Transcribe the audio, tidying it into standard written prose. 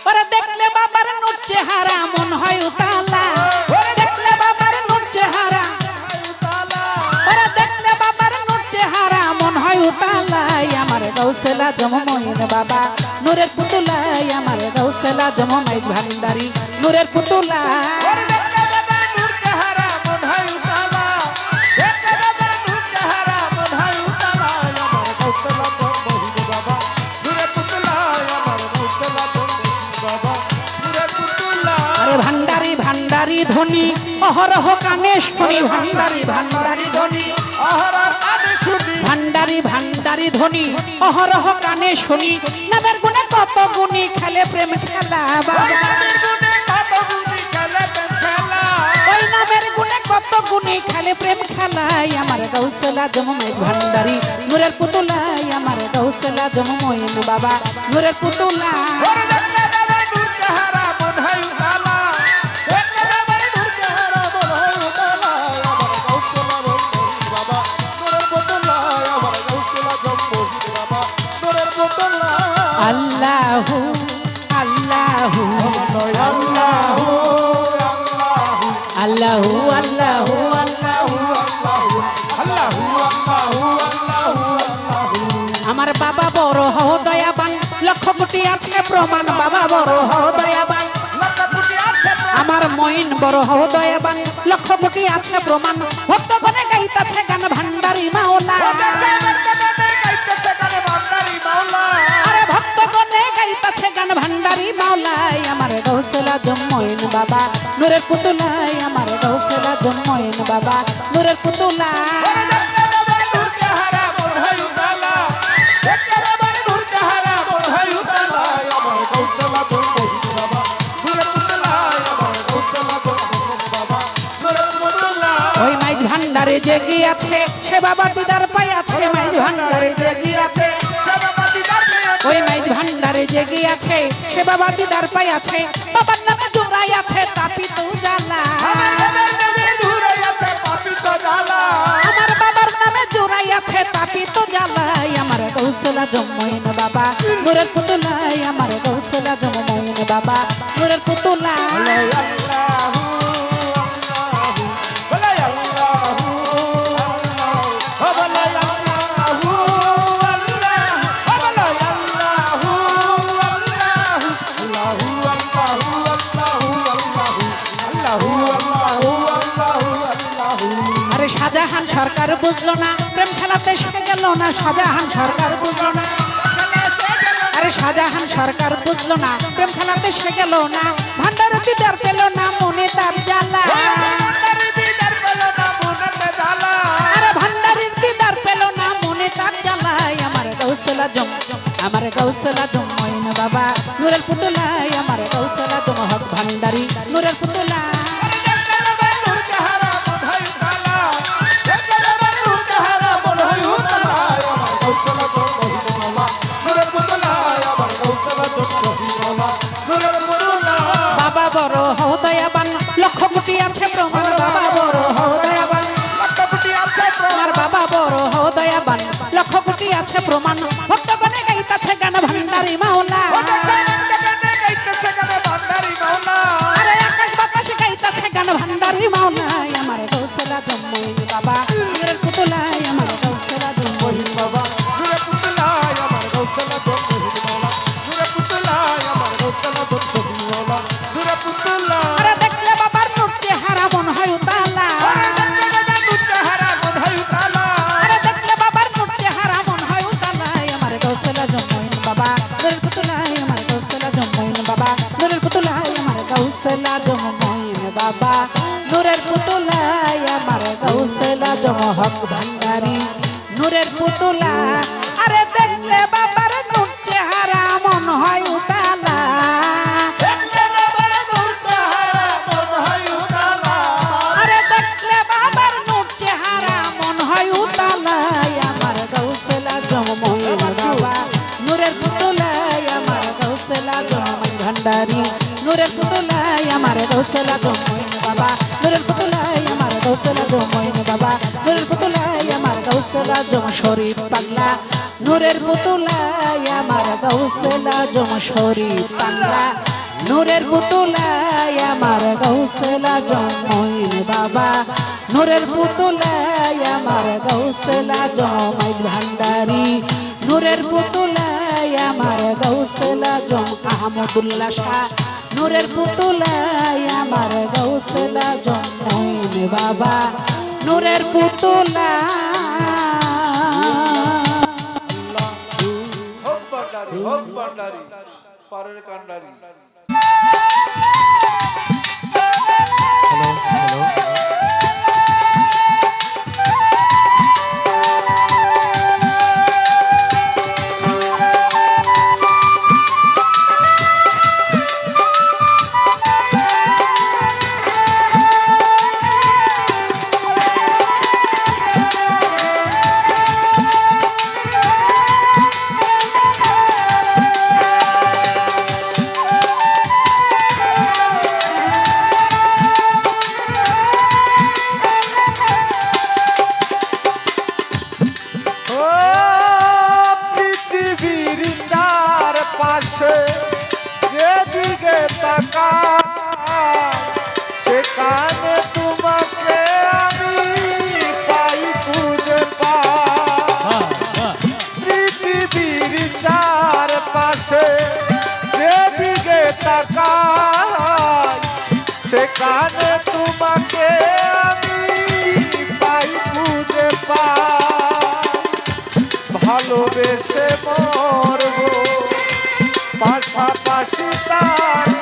ওরে দেখলে বাবার নূর চেহারা মন হয় উতালা, ওরে দেখলে বাবার নূর চেহারা, ওরে দেখলে বাবার নূর চেহারা মন হয় উতালা। আমার গাউসুল আজম মঈন বাবা নূরের পুতুলা, আমার গাউসুল আজম মাইজ ভান্ডারি নূরের পুতুলা। ভান্ডারি ভান্ডারি ধ্বনি অহরহ কানে শুনি, ভান্ডারি ভান্ডারি ধ্বনি অহরহ কানে শুনি, ভান্ডারি ভান্ডারি ধ্বনি অহরহ কানে শুনি। নামের গুণে কত গুণী খেলে প্রেম খেলা বাবা, ওই নামের গুণে কত গুণী খেলে প্রেম খেলাই। আমার গাউসুল আজম মাইজ ভান্ডারি নূরের পুতুলা, আমার গাউসুল আজম মঈন বাবা নূরের পুতুলা। আল্লাহু আল্লাহু আল্লাহু আল্লাহু আল্লাহু আমার বাবা বড় হও দয়াবান, লক্ষ কোটি আছে প্রমাণ। বাবা বড় হও দয়াবান, আমার মঈন বড় হও দয়াবান, লক্ষ কোটি আছে প্রমাণ। ভক্তগণে গাইতাছে গান ভান্ডারি মাওলা, আরে ভক্তগণে গাইতাছে গান ভান্ডারি মাওলা। আমার গাউসুল আজম মঈন বাবা নূরের পুতুলা, আমার গাউসুল আজম মঈন বাবা নূরের পুতুলা। ওই মাইজ ভান্ডারে জেগে আছে সে বাবা দিদার পাই আছে, মাইজ ভান্ডারে জেগে আছে, ওই মাইজ ভান্ডারে জেগে আছে সে বাবা দিদার পাই আছে। বাবার নামে জোড়াই আছে তাপিত জ্বালা, আমার বাবার নামে জোড়াই আছে তাপিত জ্বালা। আমার গাউসুল আজম মঈন বাবা নূরের পুতুলা, আমার গাউসুল আজম মঈন বাবা নূরের পুতুলা। আরে শাহজাহান সরকার বুঝলো না প্রেম খেলাতে শিখে গেল না, শাহজাহান সরকার বুঝলো না, আরে শাহজাহান সরকার বুঝলো না প্রেম খেলাতে শিখে গেল না। ভান্ডার দিদার পেল না মনে তার জ্বালা, আরে ভান্ডারির দিদার পেল না মনে তার জ্বালা। আমার গাউসুল আজম, আমার গাউসুল আজম মঈন বাবা নূরের পুতুলা, আমার গাউসুল আজম হক ভান্ডারি নূরের পুতুলা। বাবা বড় হও দয়াবান, লক্ষ কোটি আছে প্রমাণ। বাবা বড় হও দয়াবান, আমার বাবা বড় হও দয়াবান, লক্ষ কোটি আছে প্রমাণ। ভক্তগণে গাইতাছে গান ভান্ডারি মাওলা, আরে আকাশ বাতাস গাইতাছে গান ভান্ডারি মাওলা। আমার গাউসুল আজম মঈন বাবা নূরের পুতুলা, আমার গাউসুল আজম মঈন বাবা নূরের পুতুলা, আমার গাউসুল আজম মঈন বাবা নূরের পুতুলা, আমার গাউসুল আজম নূরের পুতুলা। আরে দেখলে বাবার নূর চেহারা মন হয় উতালা, আরে দেখলে বাবার নূর চেহারা মন হয় উতালা, আমার গাউসুল আজম মঈন বাবা নূরের পুতুলা, আমার গাউসুল আজম মঈন বাবা নূরের পুতুলা, আমার গাউসুল আজম মঈন বাবা নূরের পুতুলা, আমার গাউসুল আজম হক ভান্ডারি নূরের পুতুলা। আরে দেখলে বাবার নূর চেহারা মন হয় উতালা, আরে দেখলে বাবার নূর চেহারা মন হয় উতালা। আমার গাউসুল আজম মঈন বাবা নূরের পুতুলা, আমার গাউসুল আজম মঈন ভান্ডারি নূরের পুতুলা, আমার গাউসুল আজম মঈন বাবা নূরের পুতুলা, আমার গৌসুল আজম মঈন বাবা নূরের পুতুলাই আমার গৌসুল আজম শরীফ পাগলা নূরের পুতুলাই আমার গৌসুল আজম শরীফ পাগলা নূরের পুতুলাই আমার গৌসুল আজম মঈন বাবা নূরের পুতুলাই আমার গৌসুল আজম মাইজ ভান্ডারি নূরের পুতুলাই আমার গৌসুল আজম আহমদুল্লাহ শাহ নূরের পুতুলাই আমার গৌসুল আজম মঈন বাবা নূরের পুতুলা হোক ভান্ডারি পারের কান্ডারি যেদিকে তাকাই সেখানে তোমাকে আমি পাই খুঁজে পাই পৃথিবীর চারপাশে যেদিকে তাকাই সেখানে তোমাকে আমি পাই খুঁজে পাই ভালোবেসে মরবো পাশাপাশি তার